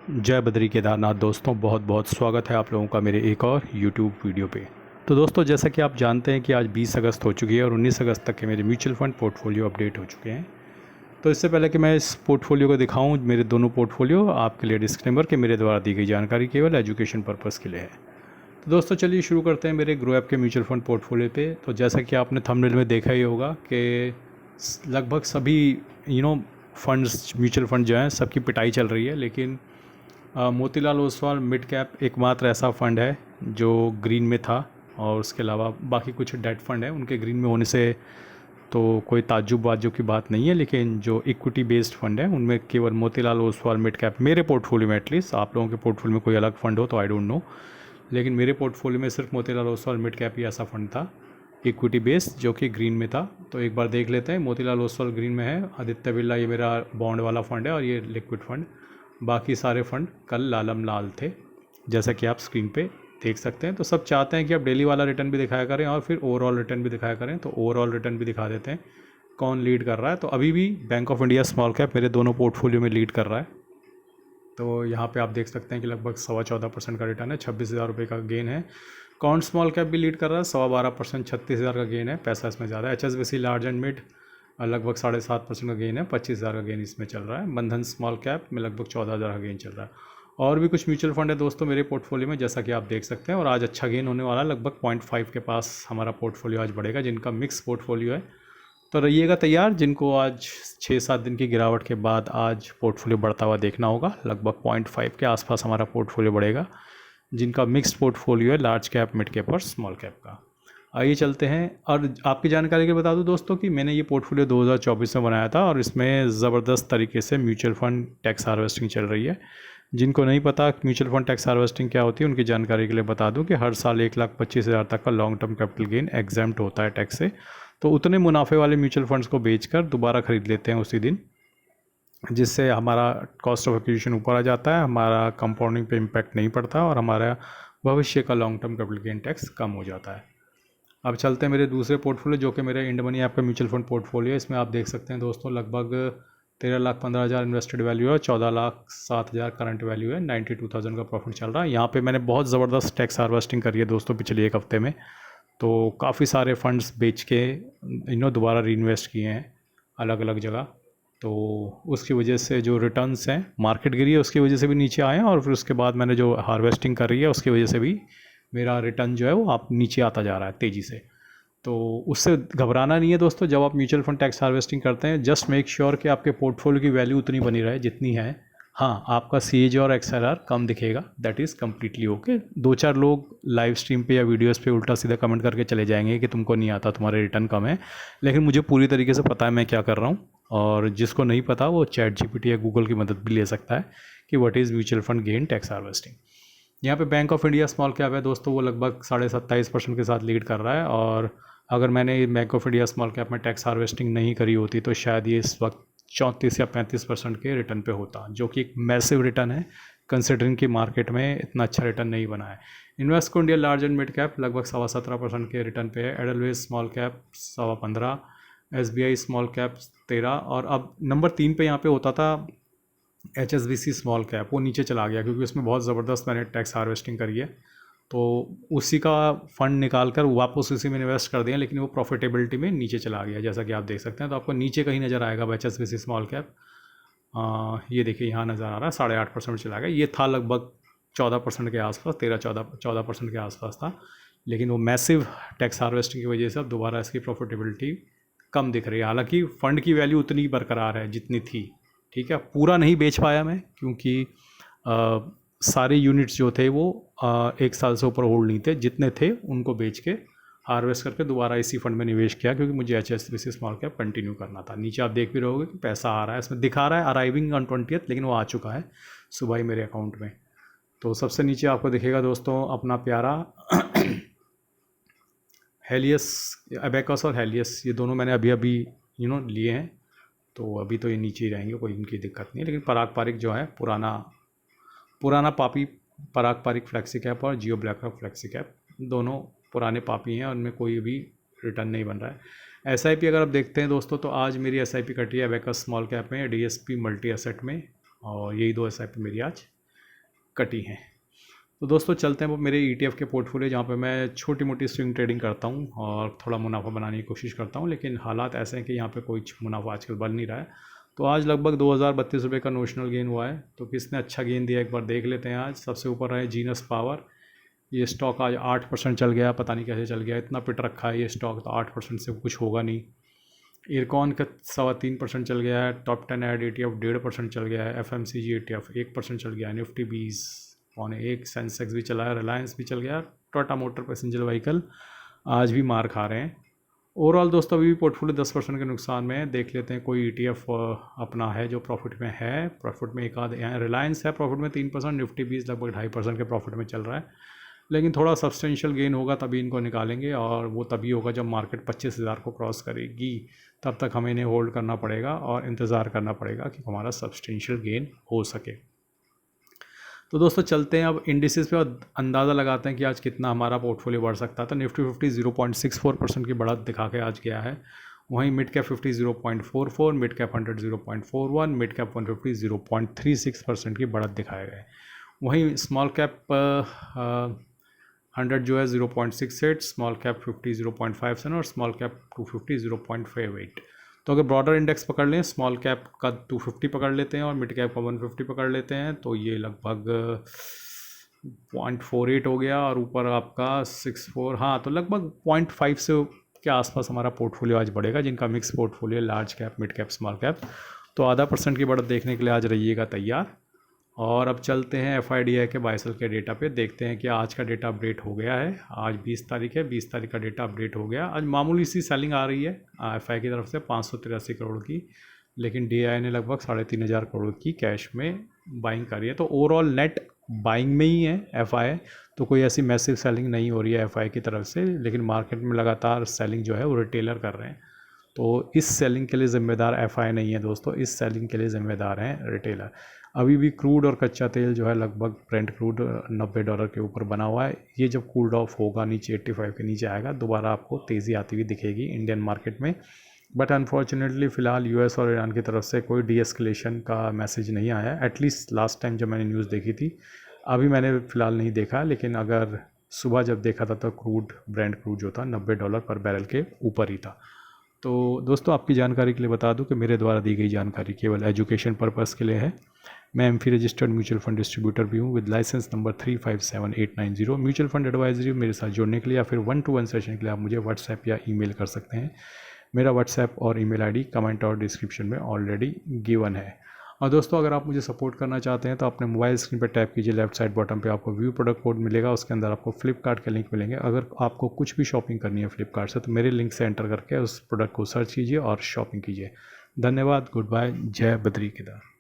जय बद्री केदारनाथ दोस्तों, बहुत बहुत स्वागत है आप लोगों का मेरे एक और यूट्यूब वीडियो पे। तो दोस्तों, जैसा कि आप जानते हैं कि आज 20 अगस्त हो चुकी है और 19 अगस्त तक के मेरे म्यूचुअल फंड पोर्टफोलियो अपडेट हो चुके हैं। तो इससे पहले कि मैं इस पोर्टफोलियो को दिखाऊं, मेरे दोनों पोर्टफोलियो आपके लिए डिस्क्लेमर कि मेरे द्वारा दी गई जानकारी केवल एजुकेशन पर्पज़ के लिए है। तो दोस्तों चलिए शुरू करते हैं मेरे ग्रो ऐप के म्यूचुअल फंड पोर्टफोलियो पे। तो जैसा कि आपने थंबनेल में देखा ही होगा कि लगभग सभी फंड्स, म्यूचुअल फंड जो हैं, सबकी पिटाई चल रही है। लेकिन मोतीलाल ओसवाल मिड कैप एकमात्र ऐसा फ़ंड है जो ग्रीन में था, और उसके अलावा बाकी कुछ डेट फंड है, उनके ग्रीन में होने से तो कोई ताज्जुब वाज्जुब की बात नहीं है। लेकिन जो इक्विटी बेस्ड फंड है उनमें केवल मोतीलाल ओसवाल मिड कैप, मेरे पोर्टफोलियो में एटलीस्ट, आप लोगों के पोर्टफोलियो में कोई अलग फंड हो तो आई डोंट नो, लेकिन मेरे पोर्टफोलियो में सिर्फ मोतीलाल ओसवाल मिड कैप ही ऐसा फंड था इक्विटी बेस्ड जो कि ग्रीन में था। तो एक बार देख लेते हैं। मोतीलाल ओसवाल ग्रीन में है, आदित्य बिरला ये मेरा बॉन्ड वाला फंड है, और ये लिक्विड फंड। बाकी सारे फंड कल लालम लाल थे, जैसा कि आप स्क्रीन पे देख सकते हैं। तो सब चाहते हैं कि आप डेली वाला रिटर्न भी दिखाया करें और फिर ओवरऑल रिटर्न भी दिखाया करें, तो ओवरऑल रिटर्न भी दिखा देते हैं कौन लीड कर रहा है। तो अभी भी bank of India small cap मेरे दोनों पोर्टफोलियो में लीड कर रहा है। तो यहाँ पे आप देख सकते हैं कि लगभग 14.25% का रिटर्न है, 26,000 रुपये का गेन है। कौन स्मॉल कैप भी लीड कर रहा है, 12.25%, 36,000 का गेन है, पैसा इसमें ज़्यादा है। HSBC लार्ज एंड मिड लगभग 7.5% का गेन है, 25,000 का गेन इसमें चल रहा है। बंधन स्मॉल कैप में लगभग 14,000 का गेन चल रहा है। और भी कुछ म्यूचुअल फंड है दोस्तों मेरे पोर्टफोलियो में, जैसा कि आप देख सकते हैं, और आज अच्छा गेन होने वाला है। लगभग 0.5 के पास हमारा पोर्टफोलियो आज बढ़ेगा, जिनका मिक्स पोर्टफोलियो है। तो रहिएगा तैयार, जिनको आज 6-7 दिन की गिरावट के बाद आज पोर्टफोलियो बढ़ता हुआ देखना होगा। लगभग 0.5 के आसपास हमारा पोर्टफोलियो बढ़ेगा, जिनका मिक्स्ड पोर्टफोलियो है लार्ज कैप, मिड कैप और स्मॉल कैप का। आइए चलते हैं। और आपकी जानकारी के लिए बता दूं दोस्तों कि मैंने ये पोर्टफोलियो 2024 में बनाया था, और इसमें ज़बरदस्त तरीके से म्यूचुअल फंड टैक्स हार्वेस्टिंग चल रही है। जिनको नहीं पता म्यूचुअल फंड टैक्स हार्वेस्टिंग क्या होती है, उनकी जानकारी के लिए बता दूं कि हर साल 1,25,000 तक का long term capital gain exempt होता है टैक्स से। तो उतने मुनाफे वाले म्यूचुअल फंड्स को बेचकर दोबारा ख़रीद लेते हैं उसी दिन, जिससे हमारा कॉस्ट ऑफ एक्विजिशन ऊपर आ जाता है, हमारा कंपाउंडिंग पे इम्पैक्ट नहीं पड़ता, और हमारा भविष्य का long term capital gain tax कम हो जाता है। अब चलते हैं मेरे दूसरे पोर्टफोलियो, जो कि मेरा इंड मनी ऐप का म्यूचुअल फंड पोर्टफोलियो है। इसमें आप देख सकते हैं दोस्तों, लगभग 13,15,000 इन्वेस्टेड वैल्यू है, 14,07,000 करंट वैल्यू है, 92,000 का प्रॉफिट चल रहा है। यहाँ पे मैंने बहुत ज़बरदस्त टैक्स हार्वेस्टिंग करी है दोस्तों पिछले एक हफ्ते में। तो काफ़ी सारे फंड्स बेच के दोबारा री इन्वेस्ट किए हैं अलग अलग जगह। तो उसकी वजह से जो रिटर्न्स हैं, मार्केट गिरी है उसकी वजह से भी नीचे आए हैं, और फिर उसके बाद मैंने जो हार्वेस्टिंग कर रही है उसकी वजह से भी मेरा रिटर्न जो है वो आप नीचे आता जा रहा है तेज़ी से। तो उससे घबराना नहीं है दोस्तों। जब आप म्यूचुअल फंड टैक्स हार्वेस्टिंग करते हैं, जस्ट मेक श्योर कि आपके पोर्टफोलियो की वैल्यू उतनी बनी रहे जितनी है। हाँ, आपका CAG और XRR कम दिखेगा, दैट इज़ कम्प्लीटली ओके। 2-4 लोग लाइव स्ट्रीम पे या वीडियोस पे उल्टा सीधा कमेंट करके चले जाएंगे कि तुमको नहीं आता, तुम्हारे रिटर्न कम है, लेकिन मुझे पूरी तरीके से पता है मैं क्या कर रहा हूँ। और जिसको नहीं पता वो ChatGPT या गूगल की मदद भी ले सकता है कि what is mutual fund gain tax harvesting. यहाँ पे bank of India small cap है दोस्तों, वो लगभग 27.5% के साथ लीड कर रहा है। और अगर मैंने bank of India small cap में टैक्स हार्वेस्टिंग नहीं करी होती तो शायद ये इस वक्त 34 या 35% के रिटर्न पे होता, जो कि एक मैसिव रिटर्न है कंसिडरिंग कि मार्केट में इतना अच्छा रिटर्न नहीं बना है। Invesco India large and mid cap लगभग 17.25% के रिटर्न पे है। Edelweiss small cap 15.25, SBI small cap 13, और अब नंबर 3 पे यहाँ पे होता था HSBC स्मॉल कैप, वो नीचे चला गया क्योंकि उसमें बहुत ज़बरदस्त मैंने टैक्स हार्वेस्टिंग करी है। तो उसी का फंड निकाल कर वापस उसी में इन्वेस्ट कर दिया, लेकिन वो प्रॉफिटेबिलिटी में नीचे चला गया, जैसा कि आप देख सकते हैं। तो आपको नीचे कहीं नज़र आएगा HSBC स्मॉल कैप। ये देखिए यहाँ नज़र आ रहा है, 8.5% चला गया। ये था लगभग 14% के आसपास, 13-14% के आसपास था, लेकिन वो मैसिव टैक्स हार्वेस्टिंग की वजह से अब दोबारा इसकी प्रॉफिटेबिलिटी कम दिख रही है। हालांकि फ़ंड की वैल्यू उतनी बरकरार है जितनी थी। ठीक है, पूरा नहीं बेच पाया मैं, क्योंकि सारे यूनिट्स जो थे वो 1 साल से ऊपर होल्ड नहीं थे, जितने थे उनको बेच के हार्वेस्ट करके दोबारा इसी फंड में निवेश किया, क्योंकि मुझे HSBC स्मॉल कैप कंटिन्यू करना था। नीचे आप देख भी रहोगे कि पैसा आ रहा है, इसमें दिखा रहा है अराइविंग ऑन 20th, लेकिन वो आ चुका है सुबह ही मेरे अकाउंट में। तो सबसे नीचे आपको दिखेगा दोस्तों अपना प्यारा हेलियस, अबेकस और हेलियस, ये दोनों मैंने अभी अभी लिए हैं। तो अभी तो ये नीचे ही रहेंगे, कोई इनकी दिक्कत नहीं है। लेकिन पराग पारिक जो है, पुराना पापी पराग पारिक फ्लेक्सी कैप और जियो ब्लैक रॉक फ्लेक्सी कैप, दोनों पुराने पापी हैं, उनमें कोई भी रिटर्न नहीं बन रहा है। SIP अगर आप देखते हैं दोस्तों, तो आज मेरी SIP कटी है अबेकस स्मॉल कैप में, DSP मल्टी एसेट में, और यही 2 SIP मेरी आज कटी हैं। तो दोस्तों चलते हैं वो मेरे ETF के पोर्टफोलियो, जहाँ पे मैं छोटी मोटी स्विंग ट्रेडिंग करता हूँ और थोड़ा मुनाफा बनाने की कोशिश करता हूँ, लेकिन हालात ऐसे हैं कि यहाँ पे कोई मुनाफा आजकल बन नहीं रहा है। तो आज लगभग 2032 रुपये का नोशनल गेन हुआ है। तो किसने अच्छा गेन दिया एक बार देख लेते हैं। आज सबसे ऊपर रहे जीनस पावर। ये स्टॉक आज 8% चल गया, पता नहीं कैसे चल गया, इतना पिट रखा है ये स्टॉक, तो 8% से कुछ होगा नहीं। इरकॉन का 3.25% चल गया है। टॉप 10 एड ETF 1.5% चल गया है। FMCG ETF 1% चल गया है। निफ्टी 20 पौने 1, सेंसेक्स भी चला है, रिलायंस भी चल गया, टाटा मोटर पैसेंजर व्हीकल आज भी मार खा रहे हैं। ओवरऑल दोस्तों अभी भी पोर्टफोलियो 10% के नुकसान में है। देख लेते हैं कोई ETF अपना है जो प्रॉफिट में है। प्रॉफिट में एक आध यहाँ रिलायंस है प्रॉफिट में 3%, निफ्टी 20 लगभग 2.5% के प्रॉफिट में चल रहा है। लेकिन थोड़ा सब्सटेंशियल गेन होगा तभी इनको निकालेंगे, और वो तभी होगा जब मार्केट 25,000 को क्रॉस करेगी। तब तक हमें इन्हें होल्ड करना पड़ेगा और इंतज़ार करना पड़ेगा कि हमारा सब्सटेंशियल गेन हो सके। तो दोस्तों चलते हैं अब इंडिसेस पे और अंदाज़ा लगाते हैं कि आज कितना हमारा पोर्टफोलियो बढ़ सकता है। तो निफ्टी 50 0.64% की बढ़त दिखा के आज गया है। वहीं mid cap 50 0.44, mid cap 100 0.41, mid cap 150 0.36% की बढ़त दिखाए गए। वहीं स्मॉल कैप 100 जो है 0.68, स्मॉल कैप 50 0.57 और स्मॉल कैप 250 0.58। तो अगर ब्रॉडर इंडेक्स पकड़ लें, स्मॉल कैप का 250 पकड़ लेते हैं और मिड कैप का 150 पकड़ लेते हैं, तो ये लगभग 0.48 हो गया, और ऊपर आपका 64, हाँ तो लगभग 0.5 से के आसपास हमारा पोर्टफोलियो आज बढ़ेगा, जिनका mix portfolio large cap, mid cap, small cap. तो आधा % की बढ़त देखने के लिए आज रहिएगा तैयार। और अब चलते हैं FIDI के बायसेल के डेटा पे, देखते हैं कि आज का डेटा अपडेट हो गया है। आज 20 तारीख है, 20 तारीख का डेटा अपडेट हो गया। आज मामूली सी सेलिंग आ रही है FI की तरफ से 583 करोड़ की, लेकिन DI ने लगभग 3,500 करोड़ की कैश में बाइंग करी है। तो ओवरऑल नेट बाइंग में ही है FI, तो कोई ऐसी मैसिव सेलिंग नहीं हो रही है FI की तरफ से, लेकिन मार्केट में लगातार सेलिंग जो है वो रिटेलर कर रहे हैं। तो इस सेलिंग के लिए ज़िम्मेदार FI नहीं है दोस्तों, इस सेलिंग के लिए ज़िम्मेदार हैं रिटेलर। अभी भी क्रूड और कच्चा तेल जो है लगभग ब्रेंट क्रूड $90 के ऊपर बना हुआ है। ये जब कूल्ड ऑफ होगा, नीचे 85 के नीचे आएगा, दोबारा आपको तेज़ी आती हुई दिखेगी इंडियन मार्केट में। बट अनफॉर्चुनेटली फ़िलहाल US और ईरान की तरफ से कोई डीएस्केलेशन का मैसेज नहीं आया, एटलीस्ट लास्ट टाइम जब मैंने न्यूज़ देखी थी। अभी मैंने फ़िलहाल नहीं देखा, लेकिन अगर सुबह जब देखा था तो ब्रेंट क्रूड जो था $90 पर बैरल के ऊपर ही था। तो दोस्तों आपकी जानकारी के लिए बता दूं कि मेरे द्वारा दी गई जानकारी केवल एजुकेशन पर्पस के लिए है। मैं MFI registered mutual fund distributor भी हूं with licence number 357890। Mutual fund advisory मेरे साथ जुड़ने के लिए या फिर 1-to-1 सेशन के लिए आप मुझे व्हाट्सएप या ईमेल कर सकते हैं। मेरा व्हाट्सएप और ईमेल ID कमेंट और डिस्क्रिप्शन में ऑलरेडी गिवन है। और दोस्तों अगर आप मुझे सपोर्ट करना चाहते हैं तो अपने मोबाइल स्क्रीन पर टैप कीजिए, लेफ्ट साइड बॉटम पे आपको व्यू प्रोडक्ट कोड मिलेगा, उसके अंदर आपको फ्लिपकार्ट के लिंक मिलेंगे। अगर आपको कुछ भी शॉपिंग करनी है फ्लिपकार्ट से तो मेरे लिंक से एंटर करके उस प्रोडक्ट को सर्च कीजिए और शॉपिंग कीजिए। धन्यवाद, गुड बाय, जय बद्री केदार।